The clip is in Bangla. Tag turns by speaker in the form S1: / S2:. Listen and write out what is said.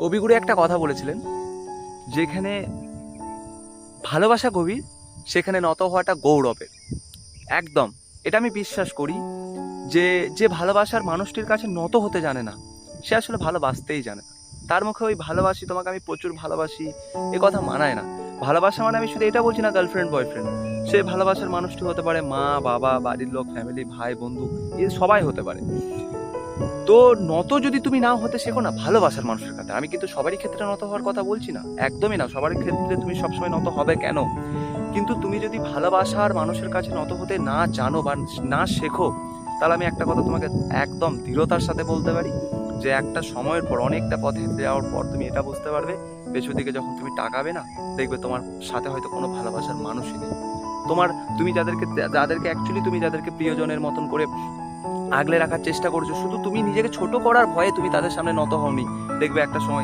S1: কবিগুরু একটা কথা বলেছিলেন, যেখানে ভালোবাসা গভীর সেখানে নত হওয়াটা গৌরবের। একদম, এটা আমি বিশ্বাস করি যে যে ভালোবাসার মানুষটির কাছে নত হতে জানে না, সে আসলে ভালোবাসতেই জানে না। তার মুখে ওই ভালোবাসি, তোমাকে আমি প্রচুর ভালোবাসি, এ কথা মানায় না। ভালোবাসা মানে আমি শুধু এটা বলছি না গার্লফ্রেন্ড বয়ফ্রেন্ড, সে ভালোবাসার মানুষটি হতে পারে মা বাবা, বাড়ির লোক, ফ্যামিলি, ভাই বন্ধু, এ সবাই হতে পারে। তো নত যদি তুমি না হতে শেখো না ভালোবাসার মানুষের কাছে, আমি কিন্তু সবারই ক্ষেত্রে নত হওয়ার কথা বলছি না, একদমই না, সবার ক্ষেত্রে তুমি সবসময় নত হবে কেন? কিন্তু তুমি যদি ভালোবাসার মানুষের কাছে নত হতে না জানো বা না শেখো, তাহলে আমি একটা কথা তোমাকে একদম দৃঢ়তার সাথে বলতে পারি যে একটা সময়ের পর, অনেকটা পথ হেঁটে যাওয়ার পর তুমি এটা বুঝতে পারবে, পেছন দিকে যখন তুমি তাকাবে না, দেখবে তোমার সাথে হয়তো কোনো ভালোবাসার মানুষই নেই। তোমার, তুমি যাদেরকে অ্যাকচুয়ালি তুমি যাদেরকে প্রিয়জনের মতন করে আগলে রাখার চেষ্টা করছো, শুধু তুমি নিজেকে ছোট করার ভয়ে তুমি তাদের সামনে নত হওনি, দেখবে একটা সময়